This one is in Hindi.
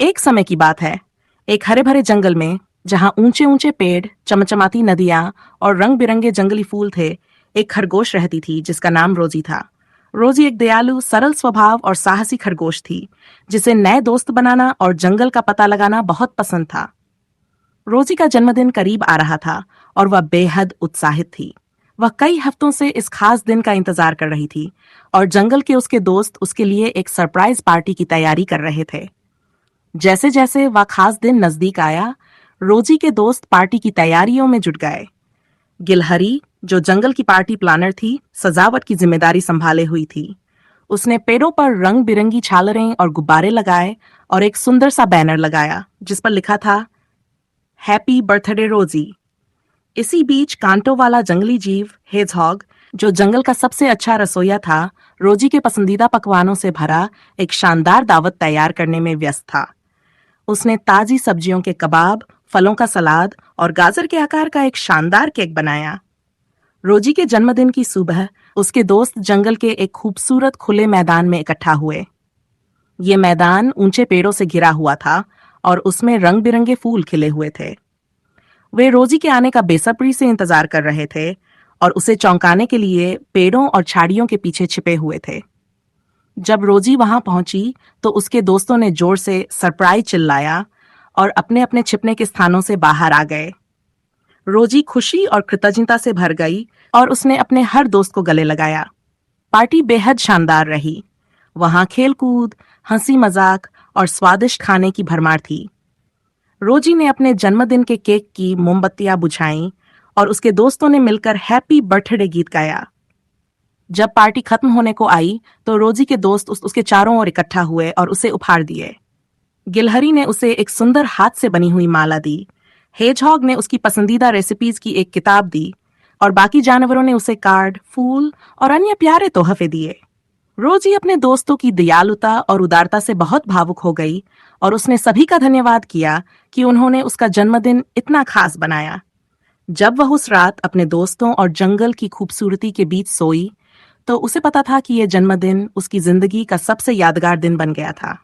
एक समय की बात है। एक हरे भरे जंगल में, जहां ऊंचे ऊंचे पेड़, चमचमाती नदियां और रंग बिरंगे जंगली फूल थे, एक खरगोश रहती थी जिसका नाम रोजी था। रोजी एक दयालु, सरल स्वभाव और साहसी खरगोश थी, जिसे नए दोस्त बनाना और जंगल का पता लगाना बहुत पसंद था। रोजी का जन्मदिन करीब आ रहा था और वह बेहद उत्साहित थी। वह कई हफ्तों से इस खास दिन का इंतजार कर रही थी और जंगल के उसके दोस्त उसके लिए एक सरप्राइज पार्टी की तैयारी कर रहे थे। जैसे जैसे वह खास दिन नजदीक आया, रोजी के दोस्त पार्टी की तैयारियों में जुट गए। गिलहरी, जो जंगल की पार्टी प्लानर थी, सजावट की जिम्मेदारी संभाले हुई थी। उसने पेड़ों पर रंग बिरंगी झालरें और गुब्बारे लगाए और एक सुंदर सा बैनर लगाया जिस पर लिखा था, हैप्पी बर्थडे रोजी। इसी बीच कांटों वाला जंगली जीव हेजहॉग, जो जंगल का सबसे अच्छा रसोइया था, रोजी के पसंदीदा पकवानों से भरा एक शानदार दावत तैयार करने में व्यस्त था। उसने ताजी सब्जियों के कबाब, फलों का सलाद और गाजर के आकार का एक शानदार केक बनाया। रोजी के जन्मदिन की सुबह उसके दोस्त जंगल के एक खूबसूरत खुले मैदान में इकट्ठा हुए। ये मैदान ऊंचे पेड़ों से घिरा हुआ था और उसमें रंग बिरंगे फूल खिले हुए थे। वे रोजी के आने का बेसब्री से इंतजार कर रहे थे और उसे चौंकाने के लिए पेड़ों और झाड़ियों के पीछे छिपे हुए थे। जब रोजी वहां पहुंची तो उसके दोस्तों ने जोर से सरप्राइज चिल्लाया और अपने अपने छिपने के स्थानों से बाहर आ गए। रोजी खुशी और कृतज्ञता से भर गई और उसने अपने हर दोस्त को गले लगाया। पार्टी बेहद शानदार रही। वहां खेलकूद, हंसी मजाक और स्वादिष्ट खाने की भरमार थी। रोजी ने अपने जन्मदिन के केक की मोमबत्तियां बुझाईं और उसके दोस्तों ने मिलकर हैप्पी बर्थडे गीत गाया। जब पार्टी खत्म होने को आई तो रोजी के दोस्त उसके चारों ओर इकट्ठा हुए और उसे उपहार दिए। गिलहरी ने उसे एक सुंदर हाथ से बनी हुई माला दी। हेजहॉग ने उसकी पसंदीदा रेसिपीज की एक किताब दी और बाकी जानवरों ने उसे कार्ड, फूल और अन्य प्यारे तोहफे दिए। रोजी अपने दोस्तों की दयालुता और उदारता से बहुत भावुक हो गई और उसने सभी का धन्यवाद किया कि उन्होंने उसका जन्मदिन इतना खास बनाया। जब वह उस रात अपने दोस्तों और जंगल की खूबसूरती के बीच सोई, तो उसे पता था कि यह जन्मदिन उसकी जिंदगी का सबसे यादगार दिन बन गया था।